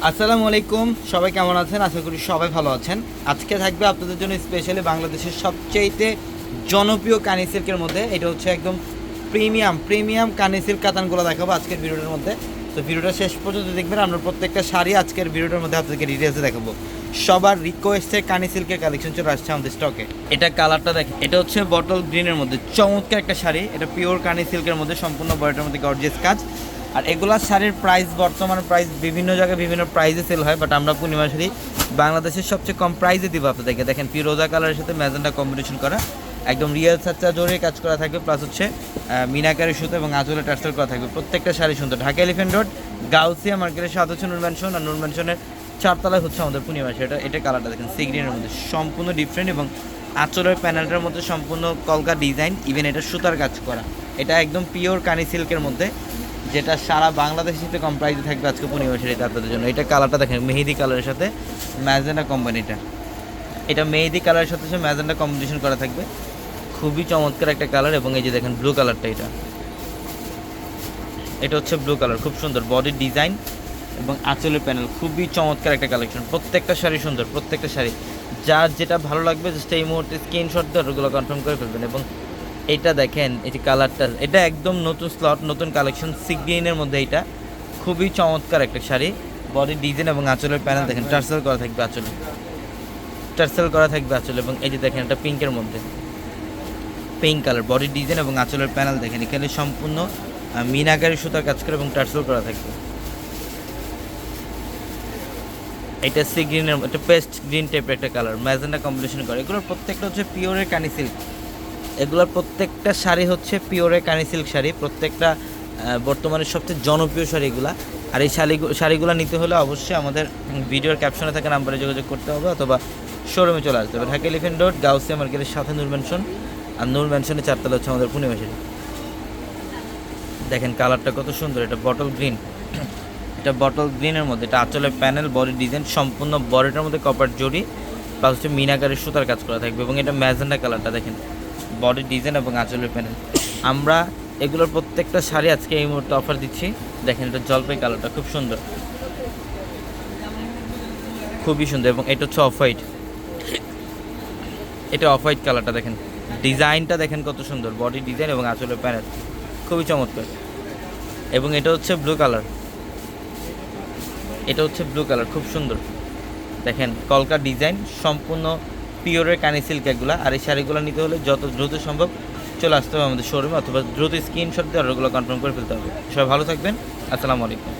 আসসালামু আলাইকুম, সবাই কেমন আছেন? আশা করি সবাই ভালো আছেন। আজকে থাকবে আপনাদের জন্য স্পেশালি বাংলাদেশের সবচেয়ে জনপ্রিয় কানি সিল্কের মধ্যে এটা হচ্ছে একদম প্রিমিয়াম কানি সিল্ক কাতানগুলো দেখাবো আজকের ভিডিওটার মধ্যে। তো ভিডিওটা শেষ পর্যন্ত দেখবেন। আমরা প্রত্যেকটা শাড়ি আজকের ভিডিওটার মধ্যে আপনাদেরকে ডিটেলসে দেখাবো। সবার রিকোয়েস্টে কানি সিল্কের কালেকশন চলে আসছে আমাদের স্টকে। এটা কালারটা দেখেন, এটা হচ্ছে বটল গ্রিনের মধ্যে চমৎকার একটা শাড়ি। এটা পিওর কানি সিল্কের মধ্যে সম্পূর্ণ বডিটার মধ্যে গর্জিয়াস কাজ। আর এগুলা শাড়ির প্রাইস, বর্তমান প্রাইস বিভিন্ন জায়গায় বিভিন্ন প্রাইসে সেল হয়, বাট আমরা পূর্ণিমা শাড়ি বাংলাদেশের সবচেয়ে কম প্রাইসে দিব আপনাদেরকে। দেখেন ফিরোজা কালারের সাথে ম্যাজেন্টা কম্বিনেশন করা, একদম রিয়েল সাচ্চা জোরে কাজ করা থাকবে, প্লাস হচ্ছে মিনাকারি সুতো এবং আঁচলে টার্সেল করা থাকবে। প্রত্যেকটা শাড়ি সুন্দর। ঢাকা এলিফ্যান্ট রোড গাউসিয়া মার্কেটের সাথে হচ্ছে নূর ম্যানশন, আর নূর ম্যানশনের চারতলায় হচ্ছে আমাদের পূর্ণিমা শাড়ি। এটা কালারটা দেখেন সি গ্রিনের মধ্যে সম্পূর্ণ ডিফারেন্ট, এবং আঁচলের প্যানেলটার মধ্যে সম্পূর্ণ কলকা ডিজাইন, ইভেন এটা সুতার কাজ করা। এটা একদম পিওর কানি সিল্কের মধ্যে, যেটা সারা বাংলাদেশে কম প্রাইসে থাকবে আজকে পূর্ণিমা শাড়িতে আপনাদের জন্য। এটা কালারটা দেখেন মেহেদি কালারের সাথে ম্যাজেন্টা কোম্পানিটা, এটা মেহেদি কালারের সাথে ম্যাজেন্টা কম্বিনেশন করা থাকবে, খুবই চমৎকার একটা কালার। এবং এই যে দেখেন ব্লু কালারটা, এটা হচ্ছে ব্লু কালার, খুব সুন্দর বডির ডিজাইন এবং আঁচলের প্যানেল, খুবই চমৎকার একটা কালেকশন। প্রত্যেকটা শাড়ি সুন্দর, প্রত্যেকটা শাড়ি যার যেটা ভালো লাগবে জাস্ট এই মুহূর্তে স্ক্রিনশট দিয়ে ওগুলো কনফার্ম করে ফেলবেন। এবং এটা দেখেন, এই যে কালারটা, এটা একদম নতুন স্লট, নতুন কালেকশন, সি গ্রিনের মধ্যে। এটা খুবই চমৎকার একটা শাড়ি, বডির ডিজাইন এবং আঁচলের প্যানেল দেখেন টার্সেল করা থাকবে আঁচলে, এবং এই যে দেখেন এটা পিঙ্কের মধ্যে, পিঙ্ক কালার বডির ডিজাইন এবং আঁচলের প্যানেল দেখেন, এখানে সম্পূর্ণ মিনাকারি সুতার কাজ করে এবং টার্সেল করা থাকবে। এটা সি গ্রিনের, একটা পেস্ট গ্রিন টাইপের একটা কালার, ম্যাজেন্টা কম্বিনেশন করে। এগুলোর প্রত্যেকটা হচ্ছে পিওরের কানি সিল্ক, এগুলোর প্রত্যেকটা শাড়ি হচ্ছে পিওরের কানি সিল্ক শাড়ি। প্রত্যেকটা বর্তমানে সবচেয়ে জনপ্রিয় শাড়ি এগুলা। আর এই শাড়িগুলো নিতে হলে অবশ্যই আমাদের ভিডিওর ক্যাপশনে থাকা নাম্বারে যোগাযোগ করতে হবে, অথবা শোরুমে চলে আসতে হবে। ঢাকা এলিফ্যান্ট রোড গাউসিয়া মার্কেটের সাথে নূর ম্যানশন, আর নূর ম্যানশনের চারতলা হচ্ছে আমাদের পূর্ণিমা শাড়ি। দেখেন কালারটা কত সুন্দর, এটা বটল গ্রিন, এটা বটল গ্রিনের মধ্যে, এটা আঁচলের প্যানেল, বডি ডিজাইন, সম্পূর্ণ বডিটার মধ্যে কপার জড়ি, প্লাস হচ্ছে মিনাকারের সুতার কাজ করা থাকবে। এবং এটা ম্যাজেন্টা কালারটা দেখেন, বডি ডিজাইন এবং আঁচলের প্যানেল। আমরা এগুলোর প্রত্যেকটা শাড়ি আজকে এই মুহূর্তে অফার দিচ্ছি। দেখেন এটা জলপাই কালারটা খুব সুন্দর, খুবই সুন্দর। এবং এটা হচ্ছে অফ হোয়াইট, এটা অফ হোয়াইট কালারটা দেখেন, ডিজাইনটা দেখেন কত সুন্দর, বডি ডিজাইন এবং আঁচলের প্যানেল খুবই চমৎকার। এবং এটা হচ্ছে ব্লু কালার, এটা হচ্ছে ব্লু কালার, খুব সুন্দর। দেখেন কলকা ডিজাইন, সম্পূর্ণ পিওরের কানি সিল্ক এগুলো। আর এই শাড়িগুলো নিতে হলে যত দ্রুত সম্ভব চলে আসতে হবে আমাদের শোরুমে, অথবা দ্রুত স্ক্রিনশট দিয়ে অর্ডারগুলো কনফার্ম করে ফেলতে হবে। সবাই ভালো থাকবেন, আসসালামু আলাইকুম।